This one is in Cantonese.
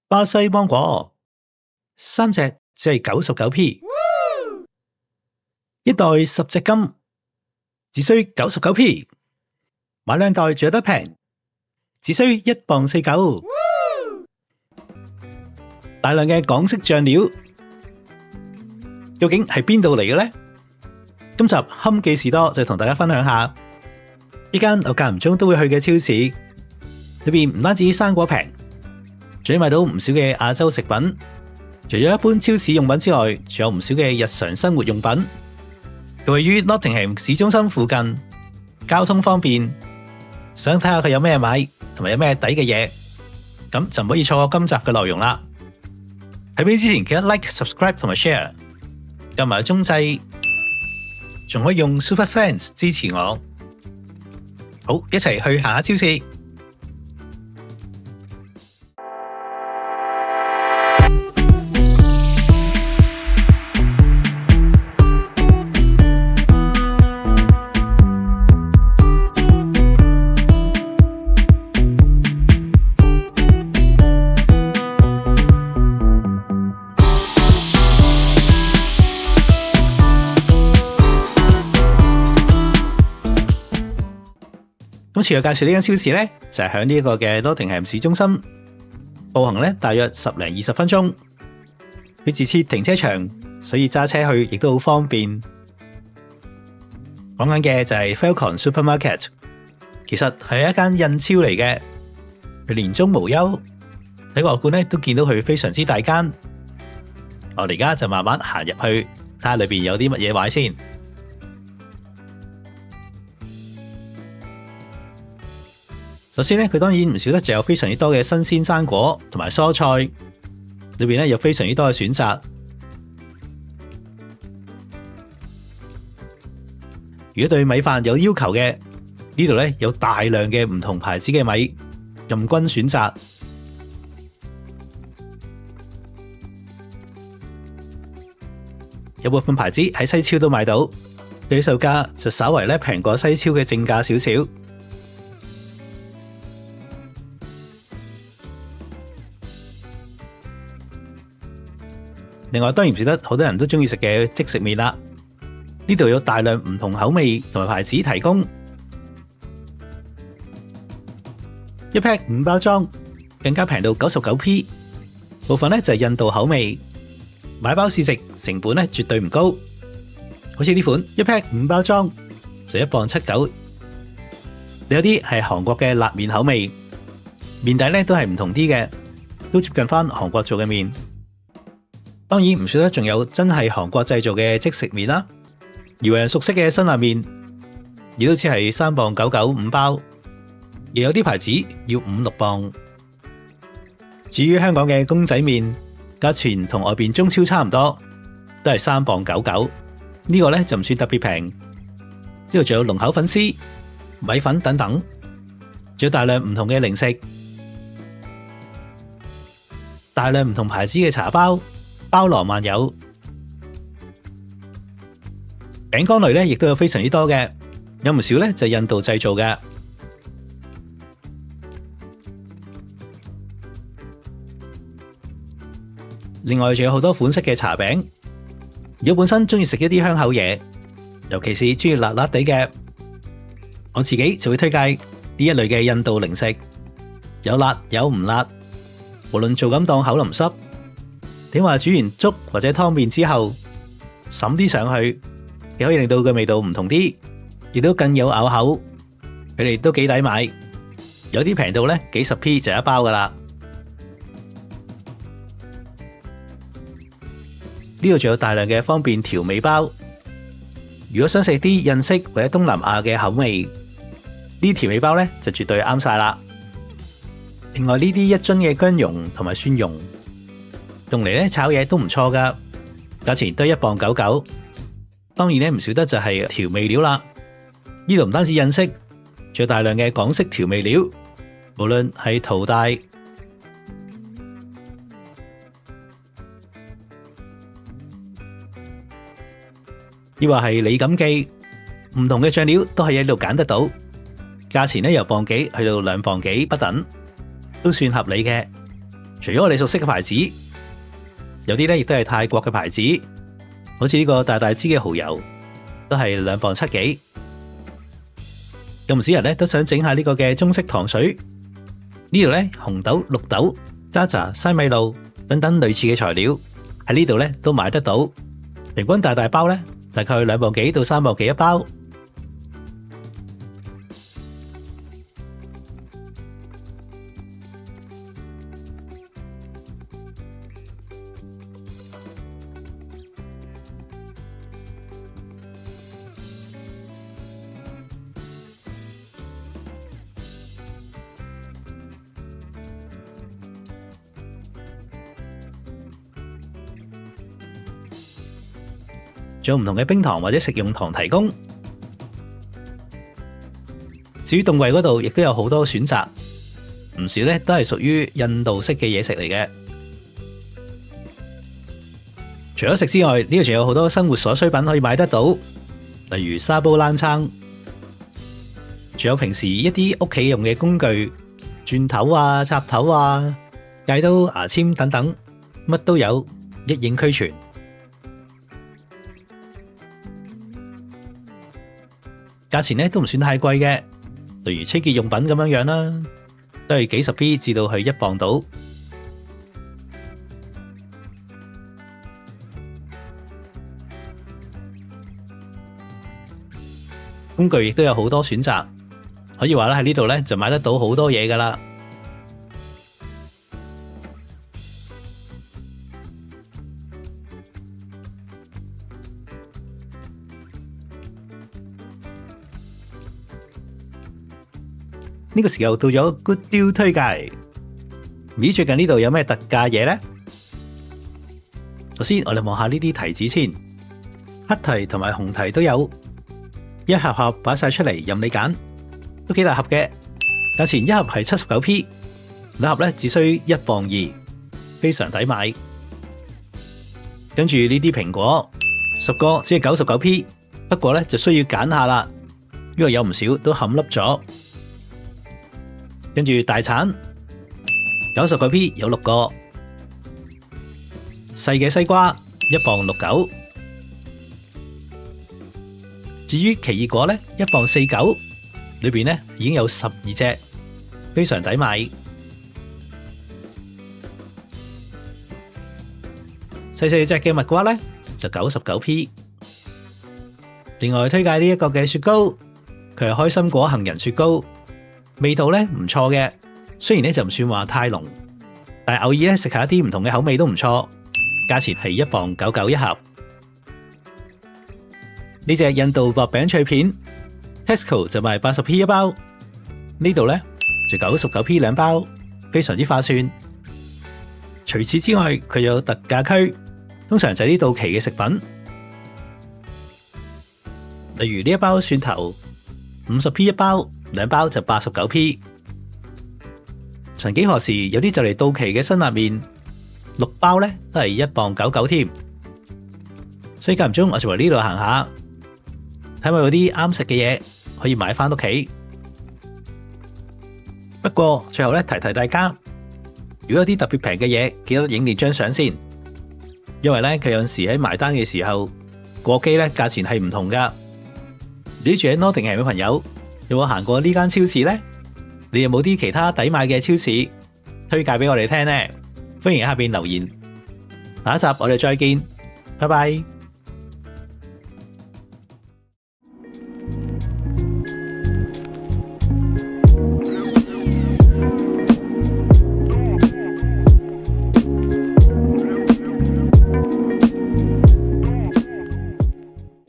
巴西芒果3隻只係 99p， 一袋10隻金只需 99p， 買2袋仲有得平，只需1磅49。大量嘅港式醬料，究竟係邊度嚟嘅呢？今集堪記士多就同大家分享下呢間我間唔中都會去嘅超市，裏邊唔單止生果平，仲要買到唔少嘅亞洲食品。除咗一般超市用品之外，仲有唔少嘅日常生活用品。佢位於 Nottingham 市中心附近，交通方便。想睇下佢有咩買，同埋有咩抵嘅嘢，咁就唔可以錯過今集嘅內容啦。睇片之前記得 like、subscribe 同埋 share， 撳埋鐘掣，仲可以用 Super Thanks 支持我。好，一齊去行下超市。今次我介紹呢間超市呢，就係喺呢個嘅 Nottingham 市中心，步行呢大約10零20分鐘。佢自設停車場，所以揸車去亦都好方便。講緊嘅就係 Falcon Supermarket， 其實係一間印超嚟嘅，佢年終無休。喺外觀呢都見到佢非常之大間。我哋而家就慢慢行入去，睇下裏邊有啲乜嘢買先。首先咧，佢當然唔少得就有非常之多嘅新鮮生果同埋蔬菜，裏邊咧有非常之多嘅選擇。如果對米飯有要求嘅，呢度咧有大量嘅唔同牌子嘅米，任君選擇。有部分牌子喺西超都買到，對售價就稍為咧平過西超嘅正價少少。另外當然唔少得好多人都中意食嘅即食麵啦，呢度有大量唔同口味同埋牌子提供，一 pack 5包裝，更加平到 99p， 部分呢就係印度口味，買包試食成本呢絕對唔高，好似呢款一 pack 5包裝就1磅79，有啲係韓國嘅辣麵口味，麵底呢都係唔同啲嘅，都接近翻韓國做嘅麵。當然唔少得仲有真係韓國製造嘅即食麵啦，而為人熟悉嘅辛辣麵，亦都只係3磅99 5包，亦有啲牌子要5、6磅。至於香港嘅公仔麵，價錢同外邊中超差唔多，都係3磅99，呢個呢就唔算特別平。呢度仲有龍口粉絲、米粉等等，仲有大量唔同嘅零食，大量唔同牌子嘅茶包。包羅萬有，餅乾類咧亦都有非常之多嘅，有唔少咧就係印度製造嘅。另外仲有好多款式嘅茶餅。如果本身中意食一啲香口嘢，尤其是中意辣辣地嘅，我自己就會推介呢一類嘅印度零食，有辣有唔辣，無論做咁當口淋濕。點話煮完粥或者湯麵之後，滲啲上去，亦可以令到嘅味道唔同啲，亦都更有咬口。佢哋都幾抵買，有啲平到呢幾十 p 就一包噶啦。呢度仲有大量嘅方便調味包。如果想食啲印式或者東南亞嘅口味，呢啲調味包呢就絕對啱晒啦。另外呢啲一樽嘅薑蓉同埋蒜蓉，用嚟咧炒嘢都唔錯噶，價錢都1磅99。當然咧唔少得就係調味料啦。呢度唔單止印式，仲有大量嘅港式調味料，無論係淘大，亦或係李錦記，唔同嘅醬料都係喺度揀得到。價錢咧由磅幾去到2磅幾不等，都算合理嘅。除咗我哋熟悉嘅牌子，有啲咧亦都係泰國嘅牌子，好似呢個大大支嘅蠔油，都係2磅7幾。有唔少人咧都想整下呢個嘅中式糖水，呢度咧紅豆、綠豆、渣渣、西米露等等類似嘅材料喺呢度咧都買得到，平均大大包咧大概2磅幾到3磅幾一包。仲有唔同嘅冰糖或者食用糖提供。至於凍櫃嗰度，亦都有好多選擇，唔少咧都係屬於印度式嘅嘢食嚟嘅。除咗食之外，呢度仲有好多生活所需品可以買得到，例如沙煲罌罉，仲有平時一啲屋企用嘅工具，鑽頭啊、插頭啊、戒刀、牙籤等等，乜都有，一應俱全。價錢咧都唔算太貴嘅，例如清潔用品咁樣啦，都係幾十 p 至到去1磅到。工具亦都有好多選擇，可以話咧喺呢度咧就買得到好多嘢噶啦。呢個時候到咗 Good Deal 推介，咦，最近呢度有咩特價嘢呢？首先我哋望下呢啲提子先，黑提同埋紅提都有，一盒盒擺晒出嚟任你揀，都幾大盒嘅，價錢一盒係79p，兩盒咧只需1磅2，非常抵買。跟住呢啲蘋果，10個只係99p，不過咧就需要揀下啦，因為有唔少都冚粒咗。跟住大橙，99p有6個，細嘅西瓜1磅69。至於奇異果咧，1磅49，裏邊咧已經有12隻，非常抵買。細細隻嘅蜜瓜咧就99p。另外推介呢一個嘅雪糕，佢係開心果杏仁雪糕。味道咧唔錯嘅，雖然咧就唔算話太濃，但係偶爾咧食下一啲唔同嘅口味都唔錯。價錢係1磅99一盒。呢隻印度薄餅脆片 ，Tesco 就賣80p 一包，呢度咧就99p 兩包，非常之划算。除此之外，佢有特價區，通常就係呢到期嘅食品，例如呢一包蒜頭50p 一包。兩包就89p。曾幾何時有啲就嚟到期嘅辛辣麵，6包咧都係1磅99添。所以間唔中我就嚟呢度行下，睇下有啲啱食嘅嘢可以買翻屋企。不過最後咧提提大家，如果有啲特別平嘅嘢，記得影住張相先，因為咧佢有陣時喺埋單嘅時候過機咧，價錢係唔同噶。你住喺諾定咸嘅朋友，有冇行過呢間超市呢？你有冇啲其他抵買嘅超市推介俾我哋聽呢？歡迎喺下邊留言。下一集我哋再見，拜拜。